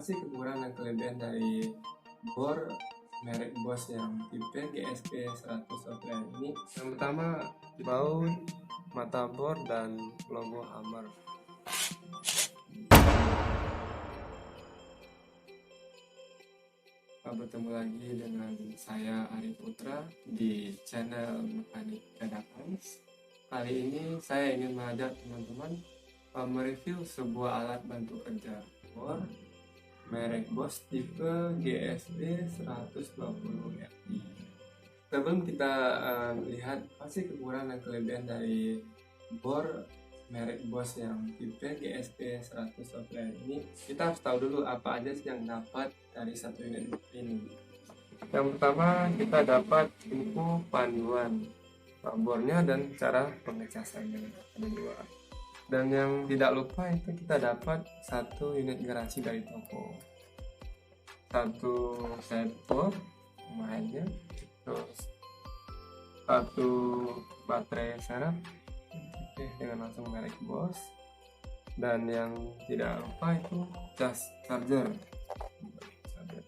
sih kekurangan dan kelebihan dari bor merek Bosch yang tipe GSP 100 offline ini? Yang pertama, baut, mata bor, dan logo Hammer. Bertemu lagi dengan saya Ari Putra di channel Mekanik Dadakan. Kali ini saya ingin mengajak teman-teman mereview sebuah alat bantu kerja bor merek Bosch tipe GSP 120 RI. Sebelum kita lihat pasti kekurangan dan kelebihan dari bor merek Bosch yang tipe GSP 100 offline ini, kita harus tahu dulu apa aja sih yang dapat dari satu unit ini. Yang pertama, kita dapat info panduan bornya dan cara pengecasannya, ada dua. Dan yang tidak lupa itu kita dapat satu unit garansi dari toko, satu set bor mainnya, terus satu baterai serep dengan langsung merek Bosch, dan yang tidak lupa itu cas chargernya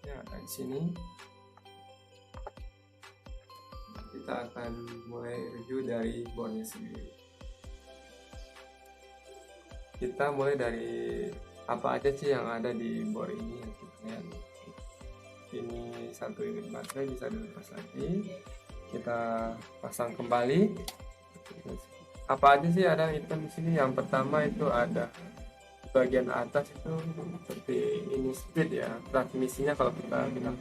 ada di sini. Kita akan mulai review dari bornya sendiri. Kita mulai dari apa aja sih yang ada di bor ini yang kita lihat. Ini satu unit baterai, bisa dilepas lagi, kita pasang kembali. Apa aja sih ada item di sini? Yang pertama itu ada bagian atas itu seperti ini speed ya, transmisinya kalau kita bilang.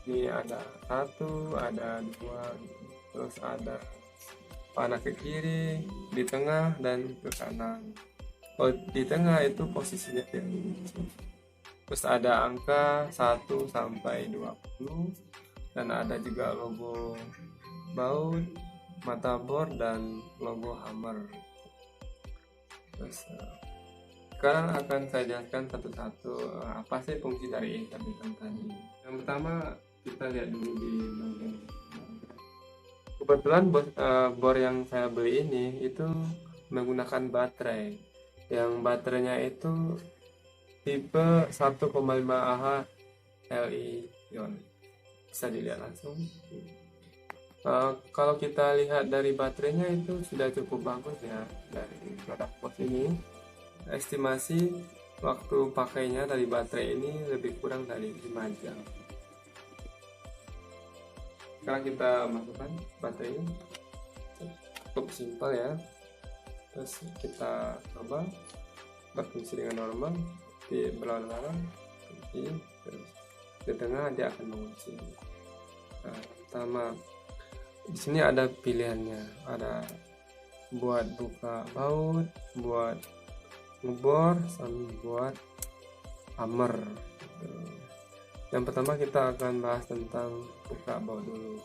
Ini ada satu, ada dua, terus ada panah ke kiri, di tengah, dan ke kanan. Kalau di tengah itu posisinya terus ada angka 1 sampai 20, dan ada juga logo baut, mata bor, dan logo Hammer. Terus sekarang akan saya jelaskan satu-satu apa sih fungsi dari item tadi. Yang pertama, kita lihat dulu di bagian. Kebetulan bor yang saya beli ini itu menggunakan baterai, yang baterainya itu tipe 1,5 Ah Li-ion. Bisa dilihat langsung. Kalau kita lihat dari baterainya itu sudah cukup bagus ya dari produk Bosch ini. Estimasi waktu pakainya dari baterai ini lebih kurang dari 5 jam. Sekarang kita masukkan baterainya, cukup simpel ya. Terus kita coba berfungsi dengan normal, di belakang, terus di tengah dia akan mengunci. Pertama, di sini ada pilihannya, ada buat buka baut, buat ngebor, sama buat hammer. Yang pertama kita akan bahas tentang buka baut dulu.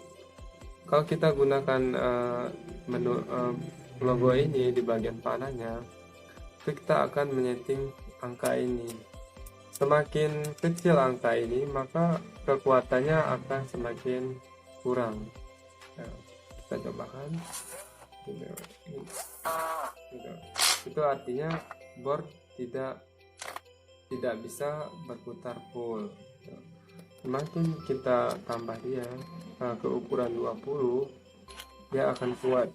Kalau kita gunakan menu logo ini di bagian panahnya, itu kita akan menyeting angka ini. Semakin kecil angka ini, maka kekuatannya akan semakin kurang. Nah, kita cobakan. Itu artinya bor tidak bisa berputar full. Semakin kita tambah dia ke ukuran 20, dia akan kuat,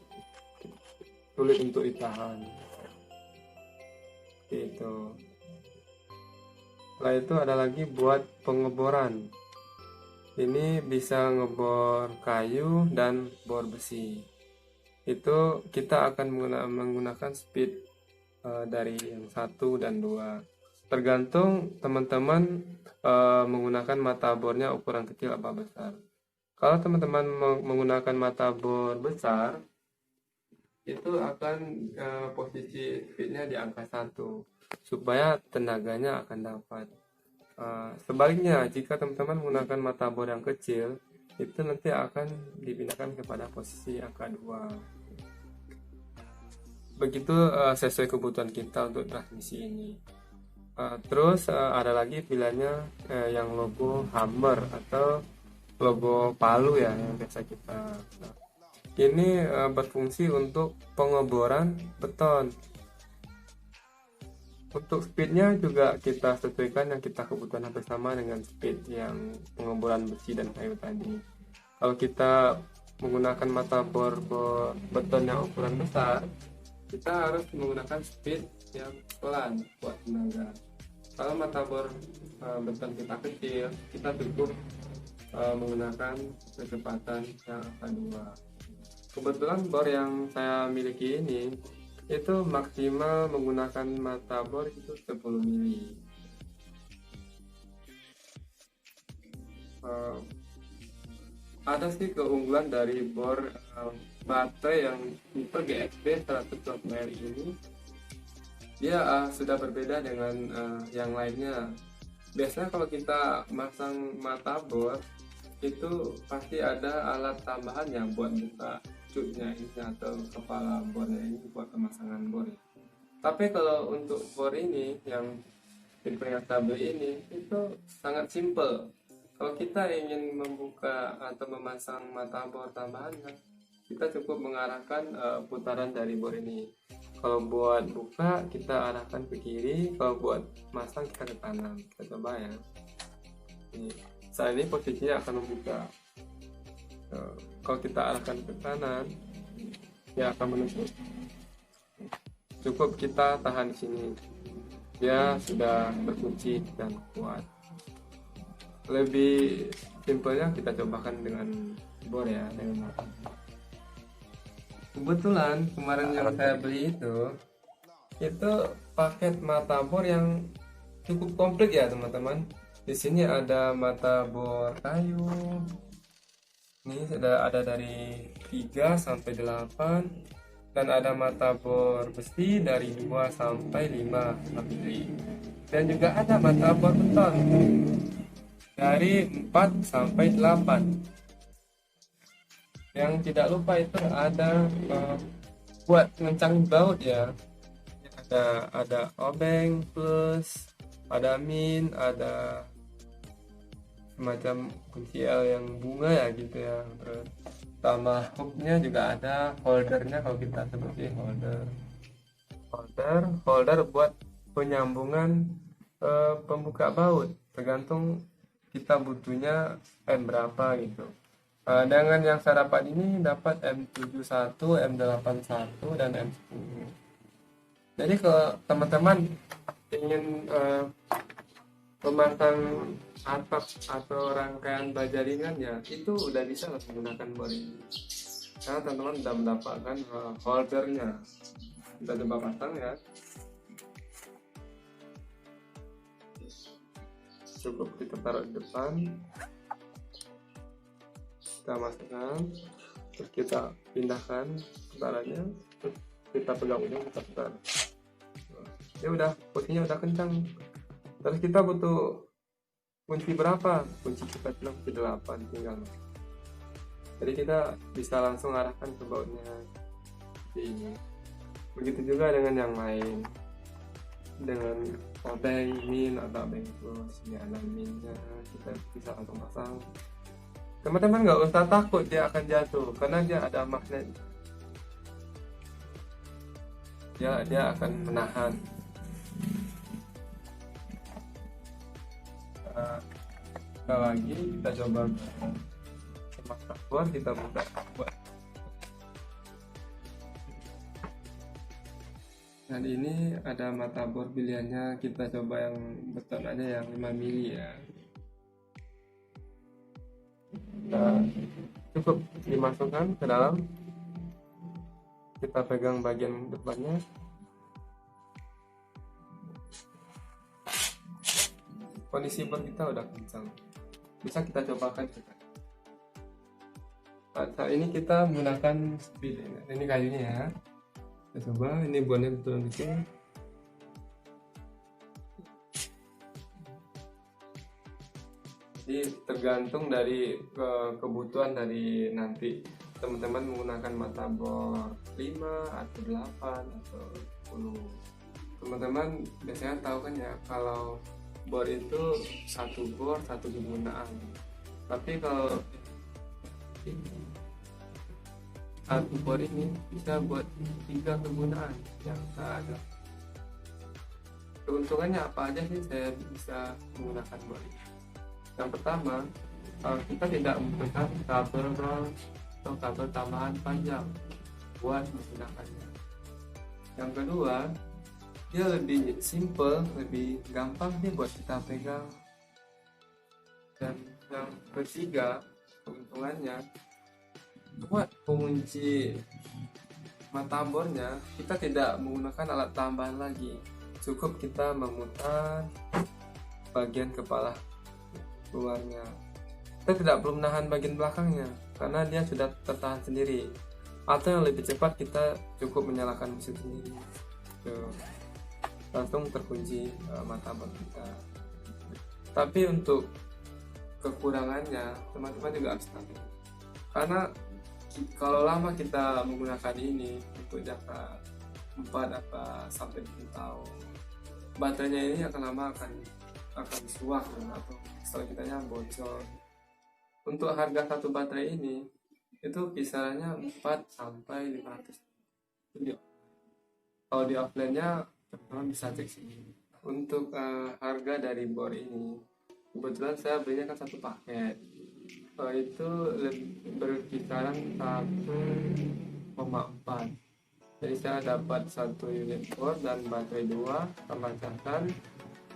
sulit untuk ditahan. Itu. Setelah itu ada lagi buat pengeboran. Ini bisa ngebor kayu dan bor besi. Itu kita akan menggunakan speed dari yang 1 dan 2. Tergantung teman-teman menggunakan mata bornya ukuran kecil apa besar. Kalau teman-teman menggunakan mata bor besar, itu akan posisi speednya di angka 1 supaya tenaganya akan dapat. Sebaliknya, jika teman-teman menggunakan mata bor yang kecil, itu nanti akan dipindahkan kepada posisi angka 2. Begitu sesuai kebutuhan kita untuk transmisi ini. Terus ada lagi pilihannya yang logo Hammer atau logo palu ya, yang biasa kita. Ini berfungsi untuk pengeboran beton. Untuk speednya juga kita sesuaikan yang kita kebutuhan hampir sama dengan speed yang pengeboran besi dan kayu tadi. Kalau kita menggunakan mata bor beton yang ukuran besar, kita harus menggunakan speed yang pelan buat tenaga. Kalau mata bor beton kita kecil, kita cukup menggunakan kecepatan yang angka 2. Kebetulan bor yang saya miliki ini itu maksimal menggunakan mata bor itu 10 mili. Ada sih keunggulan dari bor baterai yang tipe GSP 112 Mili ini. Dia sudah berbeda dengan yang lainnya. Biasanya kalau kita masang mata bor itu pasti ada alat tambahan yang buat buka cutnya ini atau kepala bornya ini buat pemasangan bor. Tapi kalau untuk bor ini yang tipe yang saya beli ini itu sangat simple. Kalau kita ingin membuka atau memasang mata bor tambahannya, kita cukup mengarahkan putaran dari bor ini. Kalau buat buka kita arahkan ke kiri, kalau buat masang kita ke kanan. Kita coba ya. Saat ini posisinya akan membuka. Kalau kita arahkan ke kanan, dia akan menutup. Cukup kita tahan di sini. Dia sudah berkunci dan kuat. Lebih simpelnya kita cobakan dengan bor ya, dengan mata. Kebetulan kemarin yang saya beli itu paket mata bor yang cukup komplit ya teman-teman. Di sini ada mata bor kayu. Ini sudah ada dari 3 sampai 8 dan ada mata bor besi dari 2 sampai 5 mili. Dan juga ada mata bor beton dari 4 sampai 8. Yang tidak lupa itu ada buat ngencang baut ya. Ada obeng plus, ada min, ada semacam kunci L yang bunga ya gitu ya. Terus tambah hooknya juga ada, holdernya kalau kita seperti holder buat penyambungan pembuka baut, tergantung kita butuhnya M berapa gitu. Dengan yang saya dapat ini dapat M71, M81 dan M10. Jadi kalau teman-teman ingin memasang atap atau rangkaian baja ringan ya, itu udah bisa menggunakan bor ini. Karena teman-teman sudah mendapatkan holdernya. Kita coba pasang ya. Cukup kita taruh di depan, kita masukkan, terus kita pindahkan putarannya, terus kita pegang ujung, kita putar. Ya udah, posisinya udah kencang. Terus kita butuh kunci berapa? Kunci kita bilang kunci 8 tinggal. Jadi kita bisa langsung arahkan ke bautnya seperti ini. Begitu juga dengan yang lain. Dengan obeng min atau obeng plus, ini ada minnya, kita bisa langsung pasang. Teman-teman nggak usah takut dia akan jatuh karena dia ada magnet. Dia akan menahan. Sekali lagi kita coba mata bor, kita buka buat. Dan ini ada mata bor pilihannya, kita coba yang beton aja yang 5 mili ya. Nah, cukup dimasukkan ke dalam, kita pegang bagian depannya. Kondisi bor kita udah kencang, bisa kita cobakan juga. Saat ini kita menggunakan speed, ini kayunya ya. Kita coba, ini bornya betul kecil. Jadi tergantung dari kebutuhan dari nanti teman-teman menggunakan mata bor 5 atau 8 atau 10. Teman-teman biasanya tahu kan ya, kalau bor itu satu bor satu kegunaan. Tapi kalau satu bor ini bisa buat 3 kegunaan yang tak ada. keuntungannya apa aja sih saya bisa menggunakan board ini? Yang pertama, kita tidak membutuhkan kabel atau kabel tambahan panjang buat menggunakannya. Yang kedua, dia lebih simple, lebih gampang nih buat kita pegang. Dan yang ketiga, keuntungannya buat pengunci matabornya kita tidak menggunakan alat tambahan lagi, cukup kita memutar bagian kepala luarnya. Kita tidak perlu menahan bagian belakangnya karena dia sudah tertahan sendiri, atau yang lebih cepat kita cukup menyalakan mesin sendiri. Langsung terkunci matabar kita. Tapi untuk kekurangannya teman-teman juga harus tahu, karena kalau lama kita menggunakan ini untuk jangka 4 sampai 7 tahun, baterainya ini akan lama akan suak atau kitanya bocor. Untuk harga satu baterai ini itu kisarannya 4 sampai 500. Kalau di offline-nya teman-teman bisa cek sini. Untuk harga dari board ini, kebetulan saya belinya kan satu paket, itu berkisaran 1,4. Jadi saya dapat satu unit board dan baterai 2 tambah casan,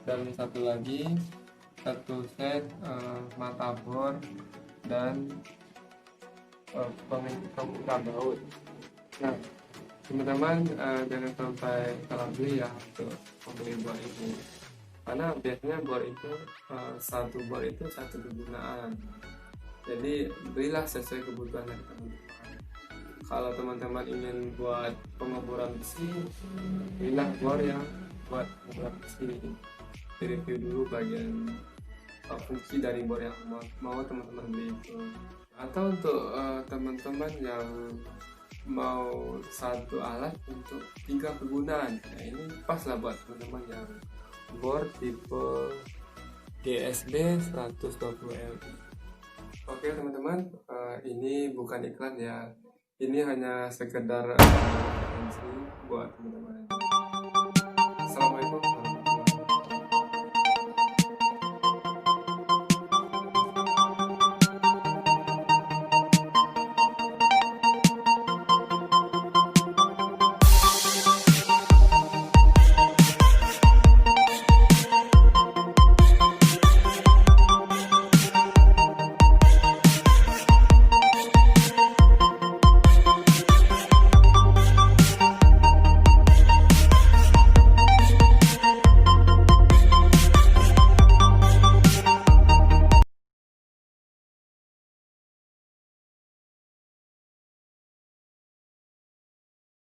dan satu lagi satu set mataboard dan pembuka baut. Nah teman-teman, jangan sampai salah beli ya untuk membeli board itu, karena biasanya board itu satu board itu satu kegunaan. Jadi belilah sesuai kebutuhan dari teman-teman. Kalau teman-teman ingin buat pengeboran besi, belilah board yang buat pengeboran besi. Direview dulu bagian fungsi dari board yang mau teman-teman beli itu. Atau untuk teman-teman yang mau satu alat untuk 3 kegunaan, nah ini pas lah buat teman-teman yang board tipe GSB 120L. Oke teman-teman, ini bukan iklan ya, ini hanya sekedar referensi buat teman-teman. Assalamualaikum.